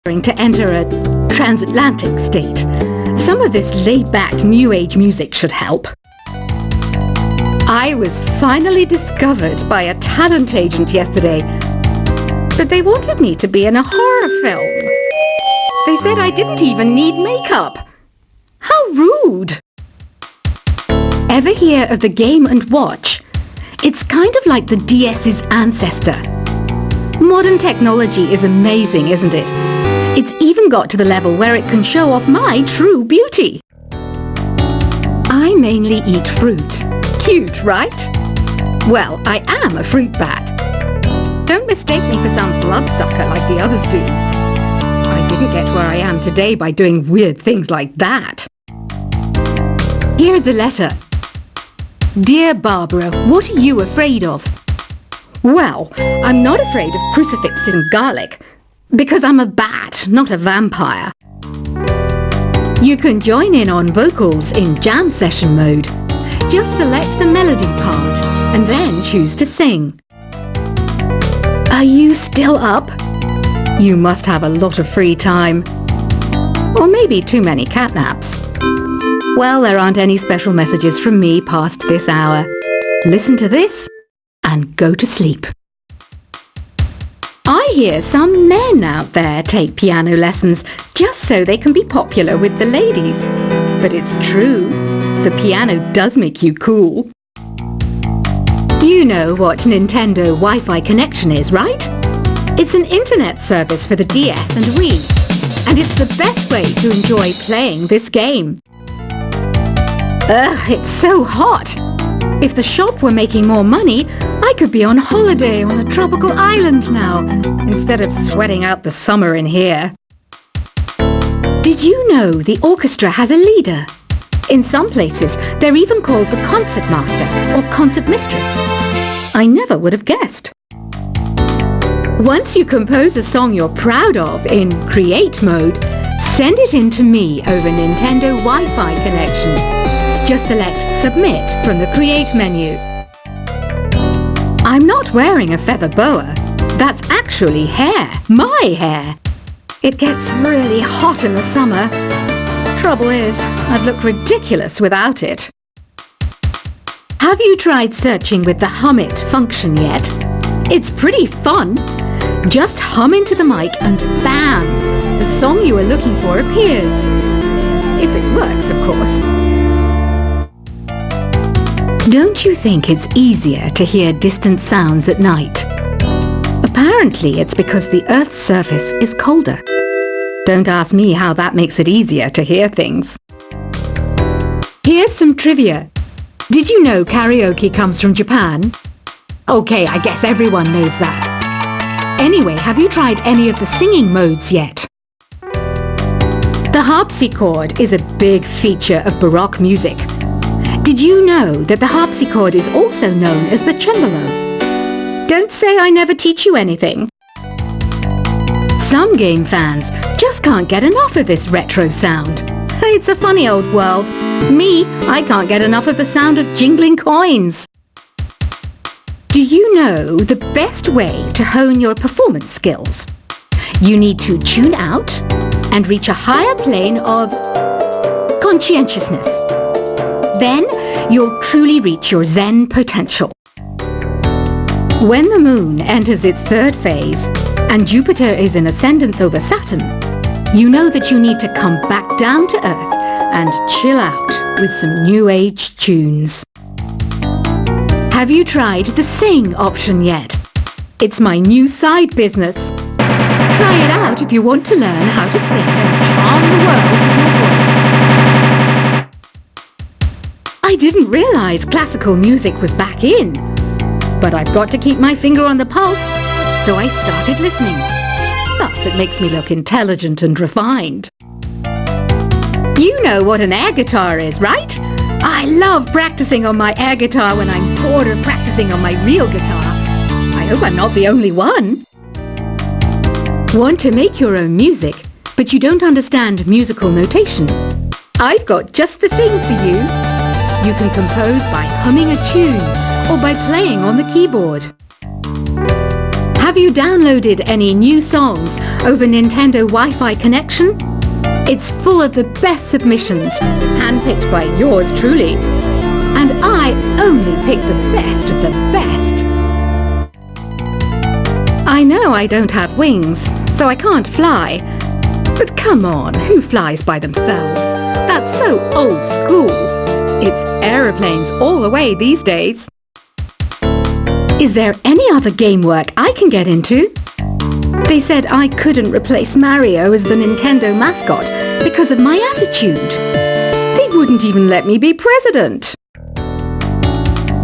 to enter a transatlantic state. Some of this laid-back New Age music should help. I was finally discovered by a talent agent yesterday, but they wanted me to be in a horror film. They said I didn't even need makeup. How rude! Ever hear of the Game & Watch? It's kind of like the DS's ancestor. Modern technology is amazing, isn't it? It's even got to the level where it can show off my true beauty. I mainly eat fruit. Cute, right? Well, I am a fruit bat. Don't mistake me for some bloodsucker like the others do. I didn't get where I am today by doing weird things like that. Here's a letter. Dear Barbara, what are you afraid of? Well, I'm not afraid of crucifixes and garlic, because I'm a bat, not a vampire. You can join in on vocals in jam session mode. Just select the melody part and then choose to sing. Are you still up? You must have a lot of free time. Or maybe too many catnaps. Well, there aren't any special messages from me past this hour. Listen to this and go to sleep. I hear some men out there take piano lessons just so they can be popular with the ladies. But it's true, the piano does make you cool. You know what Nintendo Wi-Fi connection is, right? It's an internet service for the DS and Wii, and it's the best way to enjoy playing this game. Ugh, it's so hot! If the shop were making more money, I could be on holiday on a tropical island now, instead of sweating out the summer in here. Did you know the orchestra has a leader? In some places, they're even called the concert master or concert mistress. I never would have guessed. Once you compose a song you're proud of in create mode, send it in to me over Nintendo Wi-Fi connection. Just select Submit from the Create menu. I'm not wearing a feather boa. That's actually hair, my hair. It gets really hot in the summer. Trouble is, I'd look ridiculous without it. Have you tried searching with the Hum It function yet? It's pretty fun. Just hum into the mic and bam! The song you are looking for appears. If it works, of course. Don't you think it's easier to hear distant sounds at night? Apparently it's because the Earth's surface is colder. Don't ask me how that makes it easier to hear things. Here's some trivia. Did you know karaoke comes from Japan? Okay, I guess everyone knows that. Anyway, have you tried any of the singing modes yet? The harpsichord is a big feature of Baroque music. Did you know that the harpsichord is also known as the cembalo? Don't say I never teach you anything. Some game fans just can't get enough of this retro sound. It's a funny old world. Me, I can't get enough of the sound of jingling coins. Do you know the best way to hone your performance skills? You need to tune out and reach a higher plane of conscientiousness. Then you'll truly reach your Zen potential. When the moon enters its third phase and Jupiter is in ascendance over Saturn, you know that you need to come back down to Earth and chill out with some New Age tunes. Have you tried the Sing option yet? It's my new side business. Try it out if you want to learn how to sing and charm the world with your voice. I didn't realize classical music was back in, but I've got to keep my finger on the pulse, so I started listening. Plus, it makes me look intelligent and refined. You know what an air guitar is, right? I love practicing on my air guitar when I'm bored of practicing on my real guitar. I hope I'm not the only one. Want to make your own music, but you don't understand musical notation? I've got just the thing for you. You can compose by humming a tune or by playing on the keyboard. Have you downloaded any new songs over Nintendo Wi-Fi connection? It's full of the best submissions, handpicked by yours truly. And I only pick the best of the best. I know I don't have wings, so I can't fly. But come on, who flies by themselves? That's so old school. It's aeroplanes all the way these days. Is there any other game work I can get into? They said I couldn't replace Mario as the Nintendo mascot because of my attitude. They wouldn't even let me be president.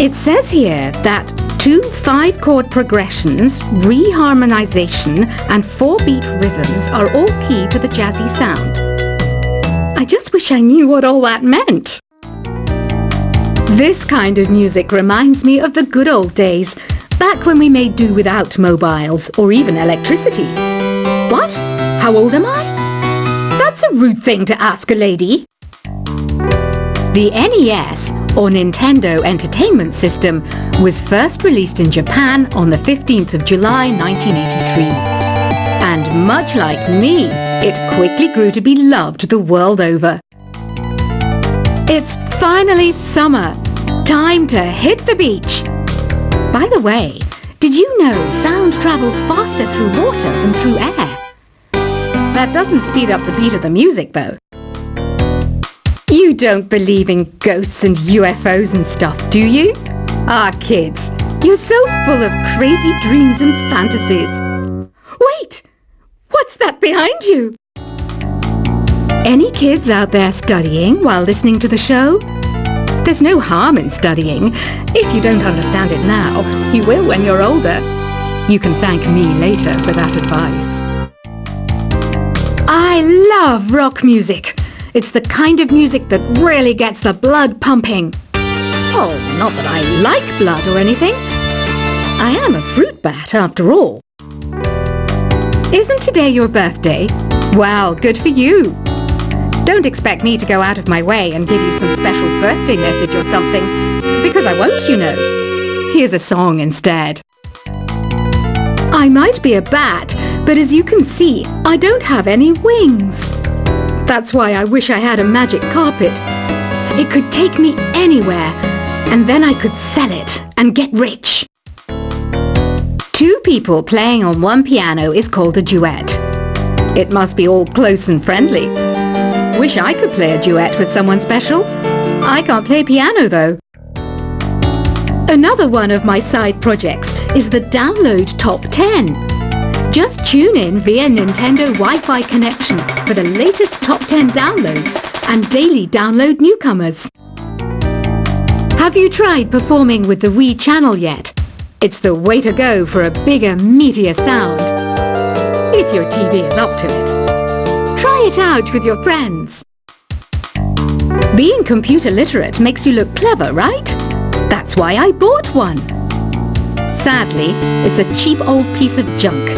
It says here that 2 5-chord progressions, reharmonization, and 4-beat rhythms are all key to the jazzy sound. I just wish I knew what all that meant. This kind of music reminds me of the good old days, back when we made do without mobiles or even electricity. What? How old am I? That's a rude thing to ask a lady. The NES, or Nintendo Entertainment System, was first released in Japan on the 15th of July 1983. And much like me, it quickly grew to be loved the world over. It's finally summer. Time to hit the beach. By the way, did you know sound travels faster through water than through air? That doesn't speed up the beat of the music, though. You don't believe in ghosts and UFOs and stuff, do you? Ah, kids, you're so full of crazy dreams and fantasies. Wait! What's that behind you? Any kids out there studying while listening to the show? There's no harm in studying. If you don't understand it now, you will when you're older. You can thank me later for that advice. I love rock music. It's the kind of music that really gets the blood pumping. Oh, not that I like blood or anything. I am a fruit bat after all. Isn't today your birthday? Well, good for you. Don't expect me to go out of my way and give you some special birthday message or something, because I won't, you know. Here's a song instead. I might be a bat, but as you can see, I don't have any wings. That's why I wish I had a magic carpet. It could take me anywhere, and then I could sell it and get rich. 2 people playing on one piano is called a duet. It must be all close and friendly. Wish I could play a duet with someone special. I can't play piano though. Another one of my side projects is the Download Top 10. Just tune in via Nintendo Wi-Fi connection for the latest top 10 downloads and daily download newcomers. Have you tried performing with the Wii channel yet? It's the way to go for a bigger, meatier sound. If your TV is up to it. Try it out with your friends. Being computer literate makes you look clever, right? That's why I bought one. Sadly, it's a cheap old piece of junk.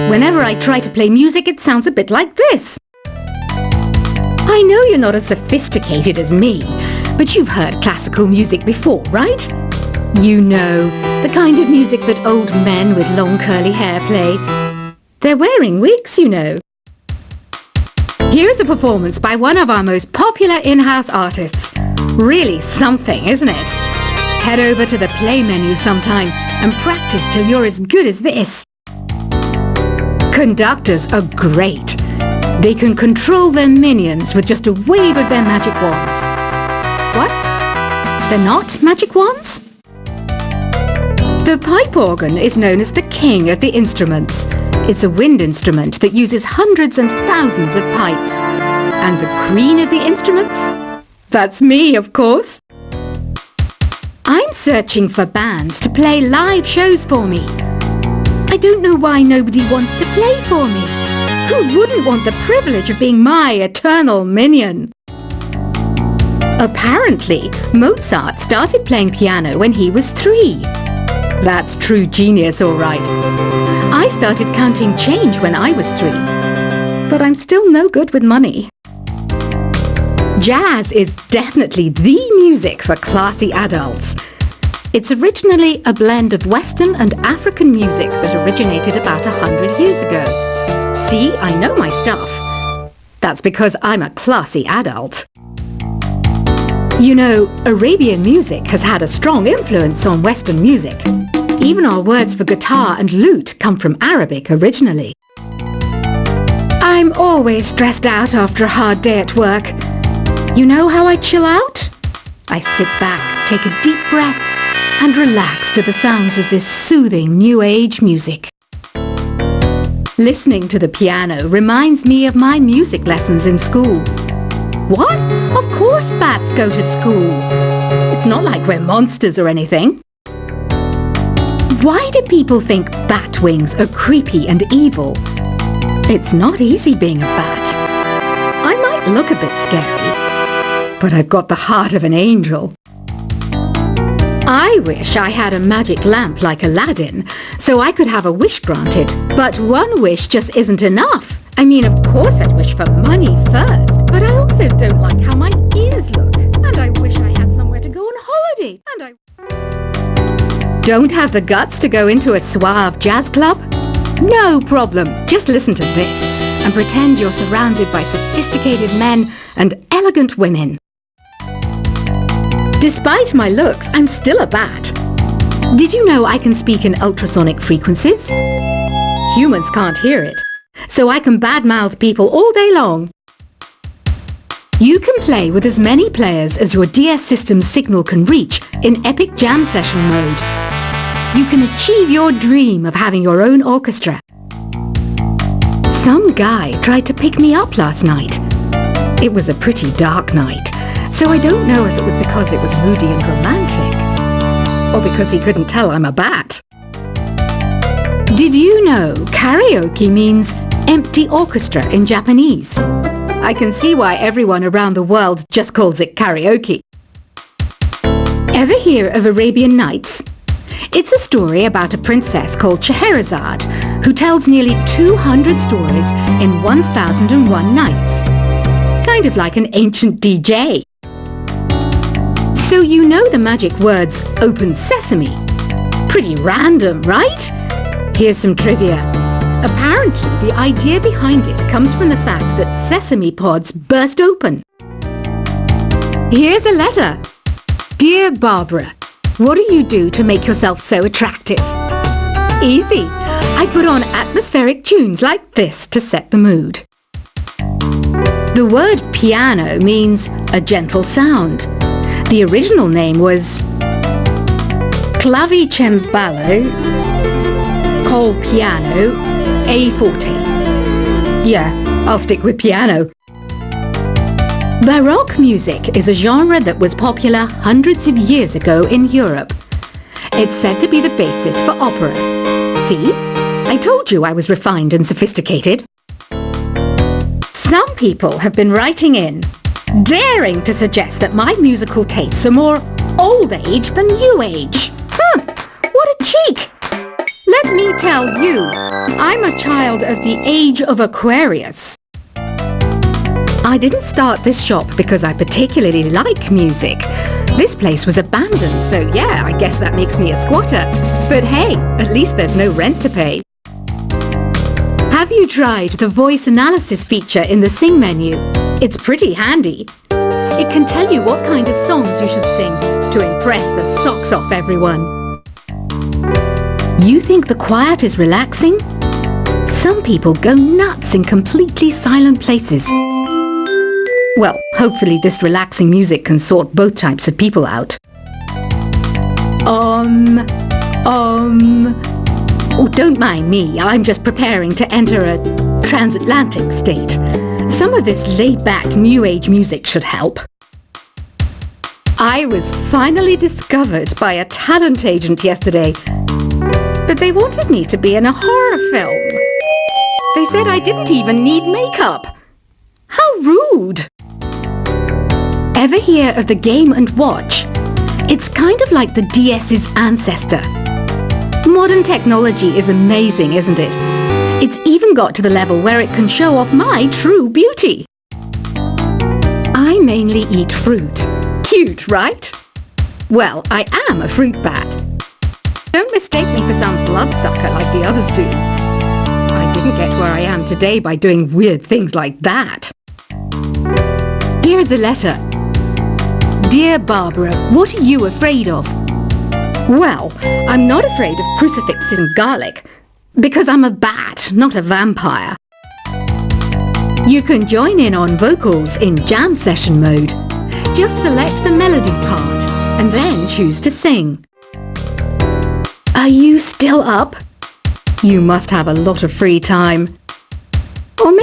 Whenever I try to play music, it sounds a bit like this. I know you're not as sophisticated as me, but you've heard classical music before, right? You know, the kind of music that old men with long curly hair play. They're wearing wigs, you know. Here's a performance by one of our most popular in-house artists. Really something, isn't it? Head over to the play menu sometime and practice till you're as good as this. Conductors are great. They can control their minions with just a wave of their magic wands. What? They're not magic wands? The pipe organ is known as the king of the instruments. It's a wind instrument that uses hundreds and thousands of pipes. And the queen of the instruments? That's me, of course. I'm searching for bands to play live shows for me. I don't know why nobody wants to play for me. Who wouldn't want the privilege of being my eternal minion? Apparently, Mozart started playing piano when he was 3. That's true genius, all right. I started counting change when I was 3. But I'm still no good with money. Jazz is definitely the music for classy adults. It's originally a blend of Western and African music that originated about 100 years ago. See, I know my stuff. That's because I'm a classy adult. You know, Arabian music has had a strong influence on Western music. Even our words for guitar and lute come from Arabic originally. I'm always stressed out after a hard day at work. You know how I chill out? I sit back, take a deep breath, and relax to the sounds of this soothing New Age music. Listening to the piano reminds me of my music lessons in school. What? Of course bats go to school. It's not like we're monsters or anything. Why do people think bat wings are creepy and evil? It's not easy being a bat. I might look a bit scary, but I've got the heart of an angel. I wish I had a magic lamp like Aladdin, so I could have a wish granted. But one wish just isn't enough. I mean, of course I'd wish for money first, but I also don't like how my ears look. And I wish I had somewhere to go on holiday. And I don't have the guts to go into a suave jazz club? No problem. Just listen to this and pretend you're surrounded by sophisticated men and elegant women. Despite my looks, I'm still a bat. Did you know I can speak in ultrasonic frequencies? Humans can't hear it, so I can badmouth people all day long. You can play with as many players as your DS system's signal can reach in epic jam session mode. You can achieve your dream of having your own orchestra. Some guy tried to pick me up last night. It was a pretty dark night, so I don't know if it was because it was moody and romantic, or because he couldn't tell I'm a bat. Did you know karaoke means empty orchestra in Japanese? I can see why everyone around the world just calls it karaoke. Ever hear of Arabian Nights? It's a story about a princess called Scheherazade who tells nearly 200 stories in 1001 nights. Kind of like an ancient DJ. So you know the magic words open sesame. Pretty random, right? Here's some trivia. Apparently, the idea behind it comes from the fact that sesame pods burst open. Here's a letter. Dear Barbara, what do you do to make yourself so attractive? Easy. I put on atmospheric tunes like this to set the mood. The word piano means a gentle sound. The original name was clavicembalo col piano a forte. Yeah, I'll stick with piano. Baroque music is a genre that was popular hundreds of years ago in Europe. It's said to be the basis for opera. See? I told you I was refined and sophisticated. Some people have been writing in, daring to suggest that my musical tastes are more old age than new age. What a cheek! Let me tell you, I'm a child of the age of Aquarius. I didn't start this shop because I particularly like music. This place was abandoned, so yeah, I guess that makes me a squatter. But hey, at least there's no rent to pay. Have you tried the voice analysis feature in the Sing menu? It's pretty handy. It can tell you what kind of songs you should sing to impress the socks off everyone. You think the quiet is relaxing? Some people go nuts in completely silent places. Well, hopefully this relaxing music can sort both types of people out. Oh, don't mind me. I'm just preparing to enter a transatlantic state. Some of this laid-back New Age music should help. I was finally discovered by a talent agent yesterday, but they wanted me to be in a horror film. They said I didn't even need makeup. How rude! Ever hear of the Game & Watch? It's kind of like the DS's ancestor. Modern technology is amazing, isn't it? It's even got to the level where it can show off my true beauty. I mainly eat fruit. Cute, right? Well, I am a fruit bat. Don't mistake me for some bloodsucker like the others do. I didn't get where I am today by doing weird things like that. Here is a letter. Dear Barbara, what are you afraid of? Well, I'm not afraid of crucifixes and garlic, because I'm a bat, not a vampire. You can join in on vocals in jam session mode. Just select the melody part and then choose to sing. Are you still up? You must have a lot of free time. Or maybe